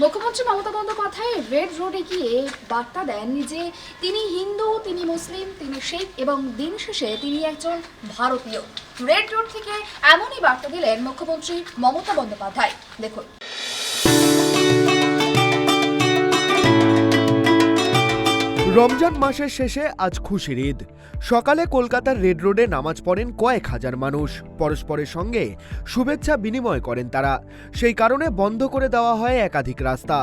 মুখ্যমন্ত্রী মমতা বন্দ্যোপাধ্যায় রেড রোডে গিয়ে বার্তা দেন যে তিনি হিন্দু, তিনি মুসলিম, তিনি শিখ এবং দিন শেষে তিনি একজন ভারতীয়। রেড রোড থেকে এমনই বার্তা দিলেন মুখ্যমন্ত্রী মমতা বন্দ্যোপাধ্যায়। দেখুন। রমজান মাসের শেষে আজ খুশির ঈদ। সকালে কলকাতার রেড রোডে নামাজ পড়েন কয়েক হাজার মানুষ। পরস্পরের সঙ্গে শুভেচ্ছা বিনিময় করেন তারা। সেই কারণে বন্ধ করে দেওয়া হয় একাধিক রাস্তা।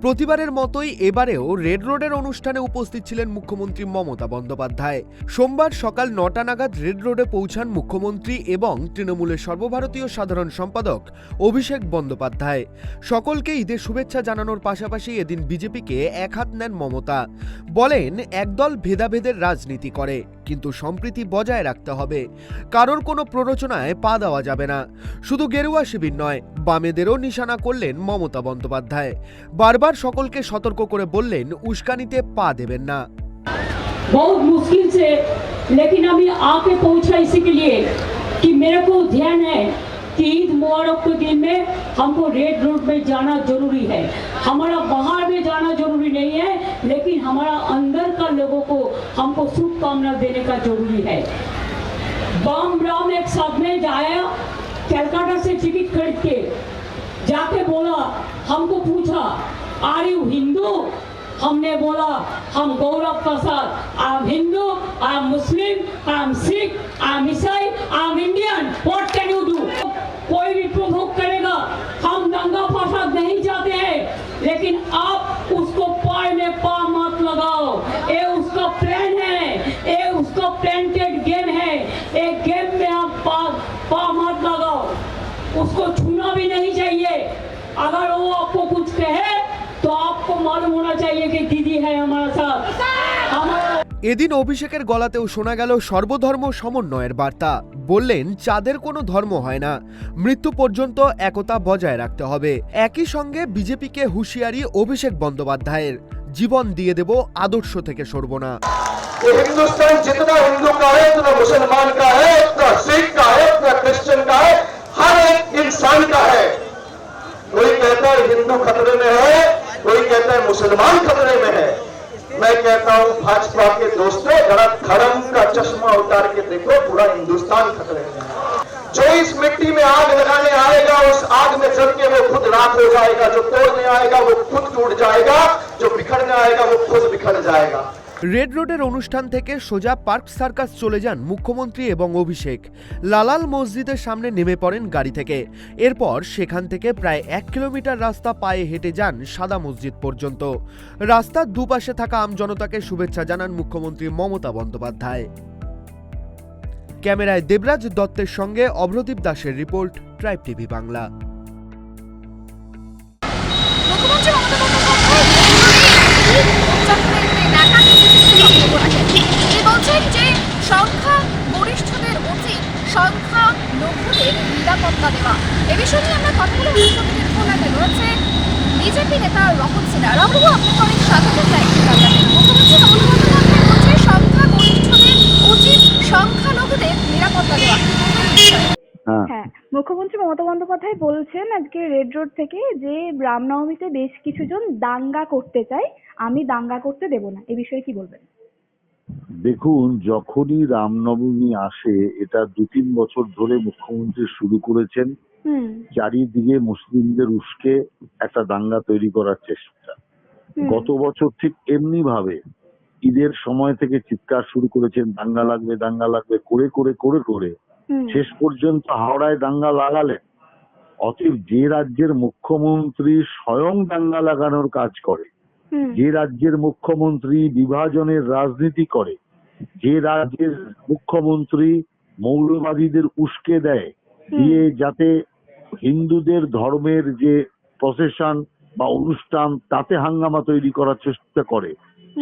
প্রতিবারের মতোই এবারেও রেড রোডের অনুষ্ঠানে উপস্থিত ছিলেন মুখ্যমন্ত্রী মমতা বন্দ্যোপাধ্যায়। সোমবার সকাল ৯টা নাগাদ রেড রোডে পৌঁছান মুখ্যমন্ত্রী এবং তৃণমূলের সর্বভারতীয় সাধারণ সম্পাদক অভিষেক বন্দ্যোপাধ্যায়। সকলকে ঈদের শুভেচ্ছা জানানোর পাশাপাশি এদিন বিজেপিকে একহাত নেন মমতা। বলেন, একদল ভেদাভেদের রাজনীতি করে, কিন্তু সম্প্রীতি বজায় রাখতে হবে। কারোর কোনো প্ররোচনায় পা দেওয়া যাবে না। শুধু গেরুয়া শিবির নয়, বামেদেরও নিশানা করলেন মমতা বন্দ্যোপাধ্যায়। বারবার সকলকে সতর্ক করে বললেন, উস্কানিতে পা দেবেন না। बहुत मुश्किल से लेकिन अभी आके पहुंचा इसी के लिए कि मेरे को ध्यान है कि ईद मुबारक के दिन में हमको रेड रोड में जाना जरूरी है। हमारा बाहर में जाना जरूरी नहीं है, लेकिन हमारा अंदर का लोगों को हमको शुभकामना देने का जरूरी है। बम राम एक साथ में जाया, कलकत्ता से टिकट खरीद के जाके बोला, हमको पूछा आर यू हिंदू? हमने बोला हम गौरव के साथ I am Hindu, I am Muslim, I am Sikh, I am Isai, I am Indian. What can you do? कोई भी प्रोवोक करेगा, हम दंगा फसाद नहीं चाहते हैं, लेकिन आप उसको पाए में पा मत लगाओ। ये उसका प्लान है, ये उसका प्लांटेड गेम है। एक गेम में आप पा मत लगाओ, उसको छूना भी नहीं चाहिए। अगर वो आपको कुछ कहे तो आपको मालूम होना चाहिए कि दीदी है हमारे साथ। এদিন অভিষেকের গলাতেও শোনা গেল সর্বধর্ম সমন্বয়ের বার্তা। বললেন, চাঁদের কোনো ধর্ম হয় না, মৃত্যু পর্যন্ত একতা বজায় রাখতে হবে। একই সঙ্গে বিজেপিকে হুঁশিয়ারি অভিষেক বন্দ্যোপাধ্যায়ের, জীবন দিয়ে দেব, আদর্শ থেকে সরব না। हिंदुस्तान जितना हिंदू का है, उतना मुसलमान का है, उतना सिख का है, उतना क्रिश्चियन का है, हर एक इंसान का है। कोई कहता है हिंदू खतरे में है, कोई कहता है मुसलमान खतरे में है। मैं कहता हूं भाजपा के दोस्तों, जरा धर्म का चश्मा उतार के देखो, पूरा हिंदुस्तान खतरे में है। जो इस मिट्टी में आग लगाने आएगा, उस आग में जल के वो खुद राख हो जाएगा। जो तोड़ने आएगा वो खुद टूट जाएगा, जो बिखरने आएगा वो खुद बिखर जाएगा। রেড রোডের অনুষ্ঠান থেকে সোজা পার্ক সার্কাস চলে যান মুখ্যমন্ত্রী এবং অভিষেক। লালাল মসজিদের সামনে নেমে পড়েন গাড়ি থেকে। এরপর সেখান থেকে প্রায় 1 কিলোমিটার রাস্তা পায়ে হেঁটে যান সাদা মসজিদ পর্যন্ত। রাস্তার দুপাশে থাকা আমজনতাকে শুভেচ্ছা জানান মুখ্যমন্ত্রী মমতা বন্দ্যোপাধ্যায়। ক্যামেরায় দেবরাজ দত্তের সঙ্গে অভ্রদীপ দাসের রিপোর্ট, ট্রাইব টিভি বাংলা। মুখ্যমন্ত্রী মমতা বন্দ্যোপাধ্যায় বলছেন যে সংখ্যা গরিষ্ঠদের উচিত সংখ্যা লঘুদের নিরাপত্তা দেওয়া। এ বিষয়ে নিয়ে আমরা কথা বলে রয়েছে বিজেপি নেতা রহন সিনহা। রহন, আপনাকে অনেক স্বাগত জানাই। মুখ্যমন্ত্রী মমতা বন্দ্যোপাধ্যায় বলছে সংখ্যা গরিষ্ঠদের উচিত সংখ্যা লঘুদের নিরাপত্তা দেওয়া। হ্যাঁ, মুখ্যমন্ত্রী মমতা বন্দ্যোপাধ্যায় বলছেন আজকে রেড রোড থেকে যে রামনবমীতে বেশ কিছুজন দাঙ্গা করতে চায়, আমি দাঙ্গা করতে দেব না। এ বিষয়ে কি বলবেন? দেখুন, যখনই রামনবমী আসে, এটা 2-3 বছর ধরে মুখ্যমন্ত্রী শুরু করেছেন চারিদিকে মুসলিমদের উস্কে একটা দাঙ্গা তৈরি করার চেষ্টা। গত বছর ঠিক এমনি ভাবে ঈদের সময় থেকে চিৎকার শুরু করেছেন, দাঙ্গা লাগবে দাঙ্গা লাগবে করে করে করে করে শেষ পর্যন্ত হাওড়ায় দাঙ্গা লাগালেন। অতএব যে রাজ্যের মুখ্যমন্ত্রী স্বয়ং দাঙ্গা লাগানোর কাজ করে, যে রাজ্যের মুখ্যমন্ত্রী বিভাজনের রাজনীতি করে, যে রাজ্যের মুখ্যমন্ত্রী মৌলবাদীদের উস্কে দেয় দিয়ে যাতে হিন্দুদের ধর্মের যে প্রসেশন বা অনুষ্ঠান তাতে হাঙ্গামা তৈরি করার চেষ্টা করে,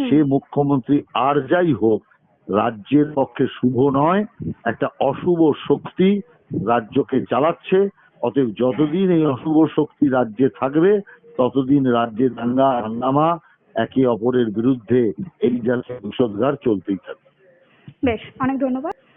সে মুখ্যমন্ত্রী আর যাই হোক রাজ্যের পক্ষে শুভ নয়, একটা অশুভ শক্তি রাজ্যকে চালাচ্ছে। অতএব যতদিন এই অশুভ শক্তি রাজ্যে থাকবে, ততদিন রাজ্যে দাঙ্গা হাঙ্গামা একে অপরের বিরুদ্ধে এই জাতীয় বিষোদ্গার চলতেই থাকবে। বেশ, অনেক ধন্যবাদ।